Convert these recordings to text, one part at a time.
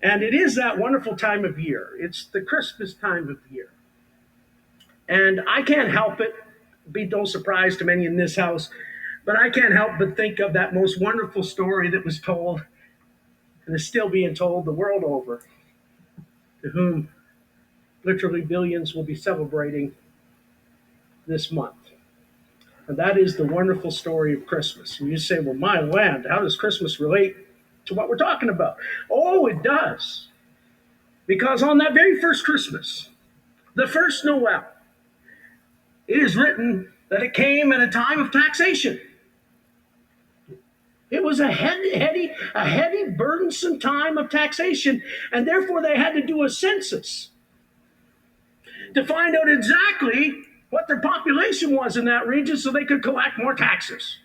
And it is that wonderful time of year. It's the Christmas time of year. And I can't help it, be no surprise to many in this house, but I can't help but think of that most wonderful story that was told and is still being told the world over, to whom literally billions will be celebrating this month. And that is the wonderful story of Christmas. And you say, well, my land, how does Christmas relate to what we're talking about? Oh, it does. Because on that very first Christmas, the first Noel, it is written that it came at a time of taxation. It was a heavy, burdensome time of taxation, and therefore they had to do a census to find out exactly what their population was in that region so they could collect more taxes.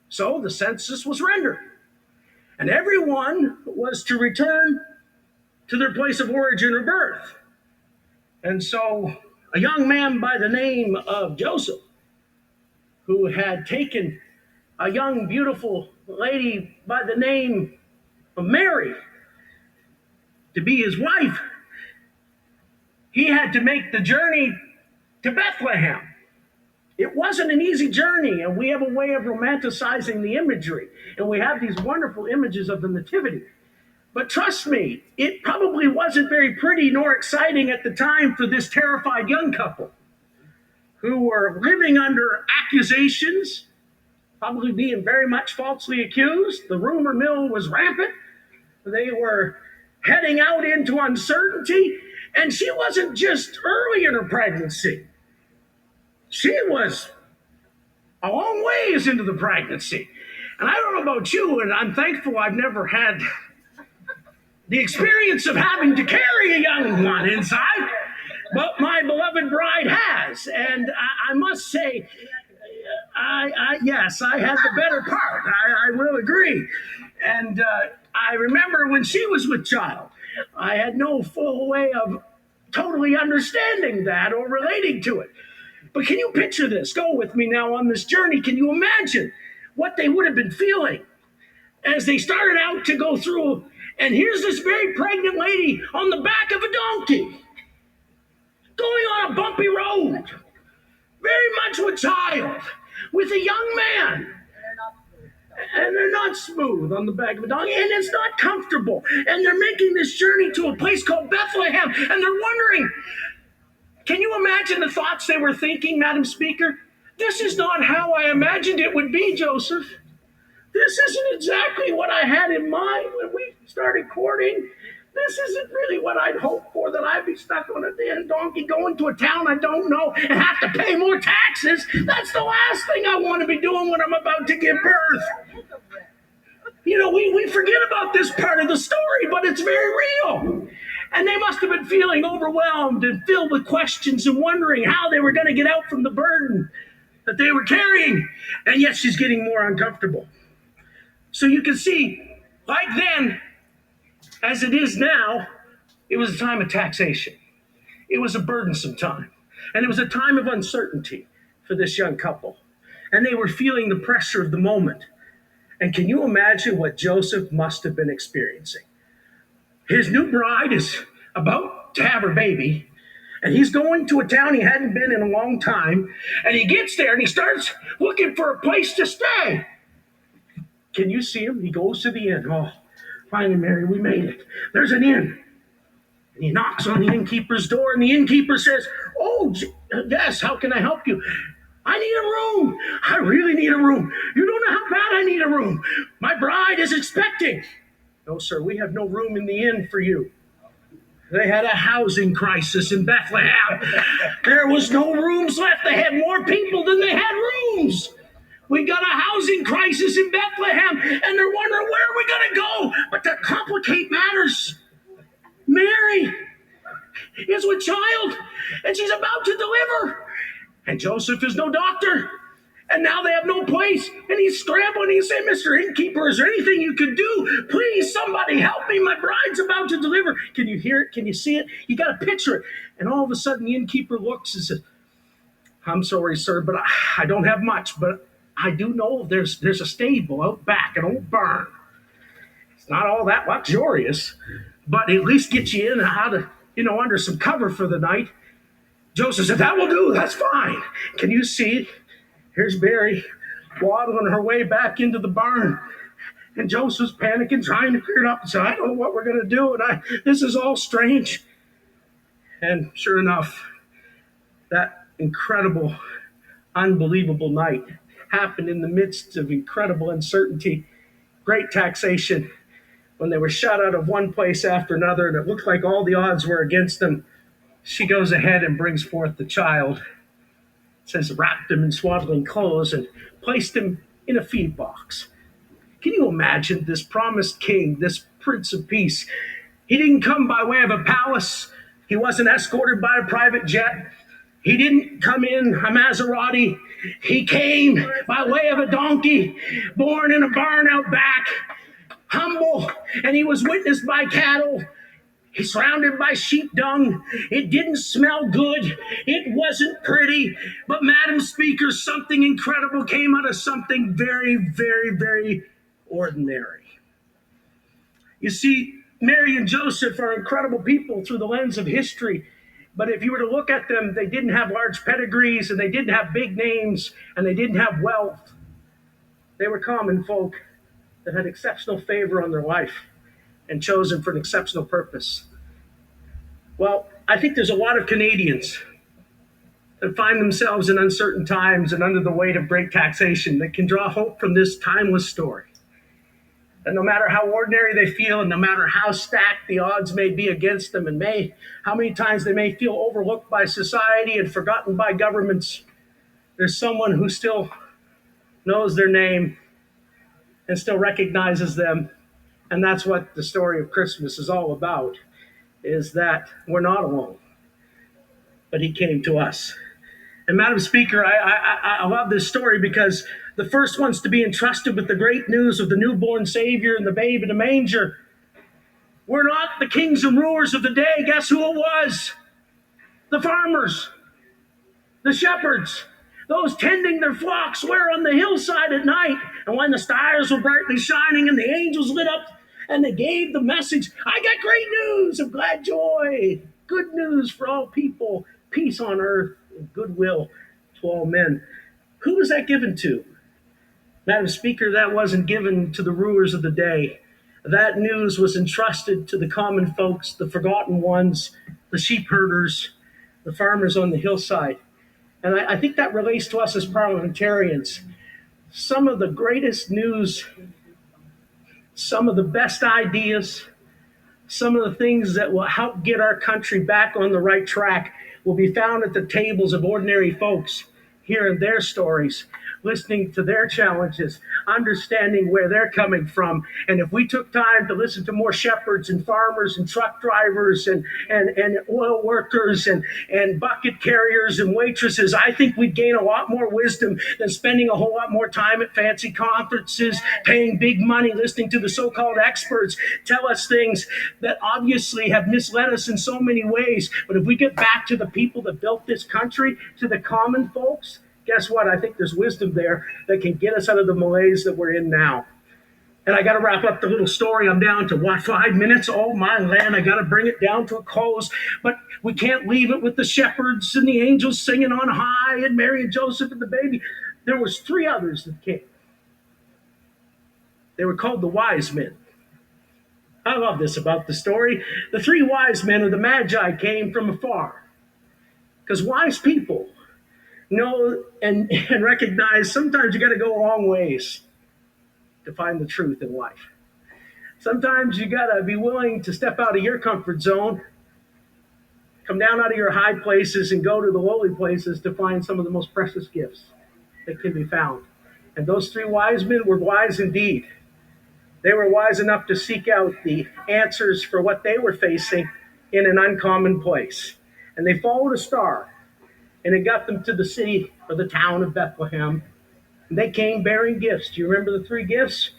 So the census was rendered, and everyone was to return to their place of origin or birth. And so a young man by the name of Joseph, who had taken a young, beautiful lady by the name of Mary to be his wife, he had to make the journey to Bethlehem. It wasn't an easy journey, and we have a way of romanticizing the imagery, and we have these wonderful images of the Nativity. But trust me, it probably wasn't very pretty nor exciting at the time for this terrified young couple who were living under accusations, probably being very much falsely accused. The rumor mill was rampant. They were heading out into uncertainty, and she wasn't just early in her pregnancy. She was a long ways into the pregnancy. And I don't know about you, and I'm thankful I've never had the experience of having to carry a young one inside, but my beloved bride has. And I must say, yes, I had the better part. I will agree. And I remember when she was with child, I had no full way of totally understanding that or relating to it. But can you picture this? Go with me now on this journey. Can you imagine what they would have been feeling as they started out to go through? And here's this very pregnant lady on the back of a donkey, going on a bumpy road, very much with child, with a young man. And they're not smooth on the back of a donkey, and it's not comfortable. And they're making this journey to a place called Bethlehem, and they're wondering, can you imagine the thoughts they were thinking, Madam Speaker? This is not how I imagined it would be, Joseph. This isn't exactly what I had in mind when we started courting. This isn't really what I'd hoped for, that I'd be stuck on a damn donkey going to a town I don't know and have to pay more taxes. That's the last thing I want to be doing when I'm about to give birth. You know, we forget about this part of the story, but it's very real. And they must have been feeling overwhelmed and filled with questions and wondering how they were going to get out from the burden that they were carrying. And yet she's getting more uncomfortable. So you can see, like then, as it is now, it was a time of taxation. It was a burdensome time. And it was a time of uncertainty for this young couple. And they were feeling the pressure of the moment. And can you imagine what Joseph must have been experiencing? His new bride is about to have her baby, and he's going to a town he hadn't been in a long time, and he gets there and he starts looking for a place to stay. Can you see him? He goes to the inn. Oh, finally, Mary, we made it. There's an inn. And he knocks on the innkeeper's door, and the innkeeper says, oh, yes, how can I help you? I need a room. I really need a room. You don't know how bad I need a room. My bride is expecting. No, sir, we have no room in the inn for you. They had a housing crisis in Bethlehem. There was no rooms left. They had more people than they had rooms. We got a housing crisis in Bethlehem, and they're wondering, where are we going to go? But to complicate matters, Mary is with child, and she's about to deliver. And Joseph is no doctor. And now they have no place. And he's scrambling. He said, Mr. Innkeeper, is there anything you can do? Please, somebody help me. My bride's about to deliver. Can you hear it? Can you see it? You got to picture it. And all of a sudden, the innkeeper looks and says, I'm sorry, sir, but I don't have much. But I do know there's a stable out back, an old barn. It's not all that luxurious, but at least get you in and out of, under some cover for the night. Joseph said, that will do. That's fine. Can you see? Here's Mary waddling her way back into the barn. And Joseph's panicking, trying to clear it up. And said, I don't know what we're going to do. And this is all strange. And sure enough, that incredible, unbelievable night happened in the midst of incredible uncertainty, great taxation, when they were shot out of one place after another, and it looked like all the odds were against them. She goes ahead and brings forth the child. It says, wrapped him in swaddling clothes and placed him in a feed box. Can you imagine this promised king, this Prince of Peace? He didn't come by way of a palace. He wasn't escorted by a private jet. He didn't come in a Maserati. He came by way of a donkey, born in a barn out back, humble, and he was witnessed by cattle. He's surrounded by sheep dung. It didn't smell good. It wasn't pretty. But, Madam Speaker, something incredible came out of something very, very, very ordinary. You see, Mary and Joseph are incredible people through the lens of history. But if you were to look at them, they didn't have large pedigrees, and they didn't have big names, and they didn't have wealth. They were common folk that had exceptional favor on their life and chosen for an exceptional purpose. Well, I think there's a lot of Canadians that find themselves in uncertain times and under the weight of great taxation that can draw hope from this timeless story. And no matter how ordinary they feel, and no matter how stacked the odds may be against them, and how many times they may feel overlooked by society and forgotten by governments, there's someone who still knows their name and still recognizes them. And that's what the story of Christmas is all about, is that we're not alone, but he came to us. And Madam Speaker, I love this story because the first ones to be entrusted with the great news of the newborn Savior and the babe in the manger were not the kings and rulers of the day. Guess who it was? The farmers, the shepherds, those tending their flocks where on the hillside at night. And when the stars were brightly shining and the angels lit up and they gave the message, I got great news of glad joy, good news for all people, peace on earth, and goodwill to all men. Who was that given to? Madam Speaker, that wasn't given to the rulers of the day. That news was entrusted to the common folks, the forgotten ones, the sheep herders, the farmers on the hillside. And I think that relates to us as parliamentarians. Some of the greatest news, some of the best ideas, some of the things that will help get our country back on the right track will be found at the tables of ordinary folks, hearing their stories, listening to their challenges, understanding where they're coming from. And if we took time to listen to more shepherds and farmers and truck drivers and oil workers and bucket carriers and waitresses, I think we'd gain a lot more wisdom than spending a whole lot more time at fancy conferences, paying big money, listening to the so-called experts tell us things that obviously have misled us in so many ways. But if we get back to the people that built this country, to the common folks, guess what? I think there's wisdom there that can get us out of the malaise that we're in now. And I got to wrap up the little story. I'm down to 5 minutes? Oh, my land. I got to bring it down to a close. But we can't leave it with the shepherds and the angels singing on high and Mary and Joseph and the baby. There was 3 others that came. They were called the wise men. I love this about the story. The 3 wise men of the Magi came from afar. Because wise people know and recognize sometimes you got to go a long ways to find the truth in life. Sometimes you got to be willing to step out of your comfort zone, come down out of your high places and go to the lowly places to find some of the most precious gifts that can be found. And those 3 wise men were wise indeed. They were wise enough to seek out the answers for what they were facing in an uncommon place. And they followed a star. And it got them to the city or the town of Bethlehem. And they came bearing gifts. Do you remember the 3 gifts?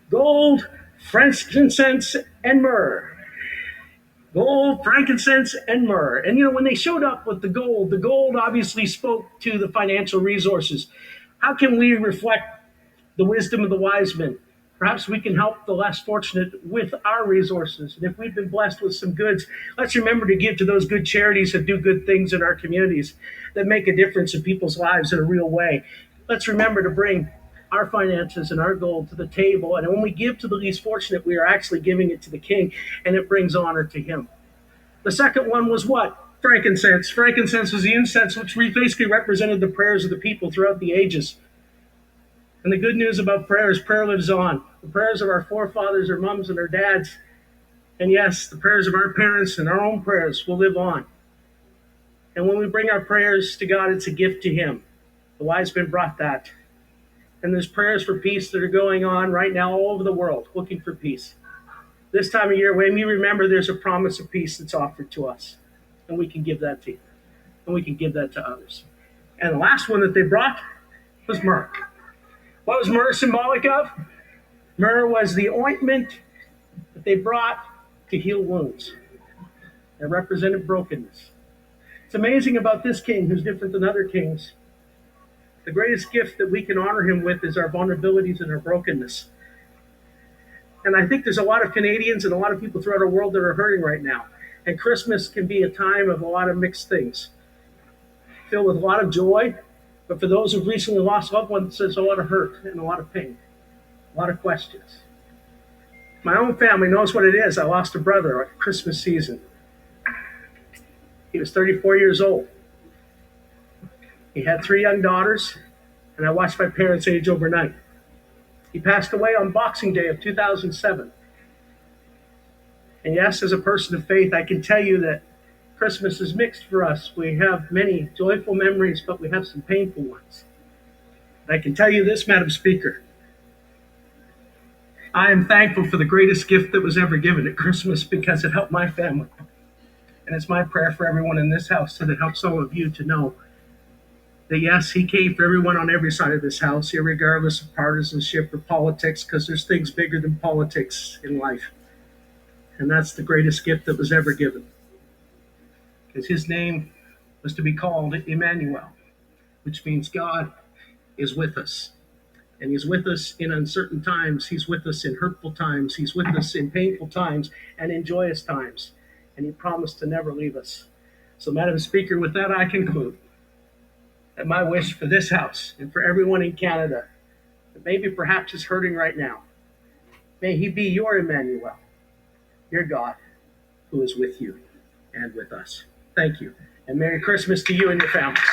Gold, frankincense, and myrrh. Gold, frankincense, and myrrh. And when they showed up with the gold obviously spoke to the financial resources. How can we reflect the wisdom of the wise men? Perhaps we can help the less fortunate with our resources. And if we've been blessed with some goods, let's remember to give to those good charities that do good things in our communities, that make a difference in people's lives in a real way. Let's remember to bring our finances and our gold to the table. And when we give to the least fortunate, we are actually giving it to the King, and it brings honor to him. The second one was what? Frankincense. Frankincense was the incense which basically represented the prayers of the people throughout the ages. And the good news about prayer is prayer lives on. The prayers of our forefathers, our moms, and our dads, and yes, the prayers of our parents and our own prayers will live on. And when we bring our prayers to God, it's a gift to him. The wise men brought that. And there's prayers for peace that are going on right now all over the world, looking for peace. This time of year, when we remember there's a promise of peace that's offered to us. And we can give that to you. And we can give that to others. And the last one that they brought was myrrh. What was myrrh symbolic of? Myrrh was the ointment that they brought to heal wounds. It represented brokenness. It's amazing about this king, who's different than other kings. The greatest gift that we can honor him with is our vulnerabilities and our brokenness. And I think there's a lot of Canadians and a lot of people throughout our world that are hurting right now. And Christmas can be a time of a lot of mixed things, filled with a lot of joy. But for those who've recently lost loved ones, there's a lot of hurt and a lot of pain, a lot of questions. My own family knows what it is. I lost a brother at Christmas season. He was 34 years old. He had 3 young daughters, and I watched my parents age overnight. He passed away on Boxing Day of 2007. And yes, as a person of faith, I can tell you that Christmas is mixed for us. We have many joyful memories, but we have some painful ones. And I can tell you this, Madam Speaker, I am thankful for the greatest gift that was ever given at Christmas because it helped my family. And it's my prayer for everyone in this house that it helps all of you to know that yes, he came for everyone on every side of this house, regardless of partisanship or politics, because there's things bigger than politics in life. And that's the greatest gift that was ever given. Because his name was to be called Emmanuel, which means God is with us. And he's with us in uncertain times. He's with us in hurtful times. He's with us in painful times and in joyous times. And he promised to never leave us. So, Madam Speaker, with that, I conclude that my wish for this house and for everyone in Canada that maybe perhaps is hurting right now, may he be your Emmanuel, your God, who is with you and with us. Thank you. And Merry Christmas to you and your families.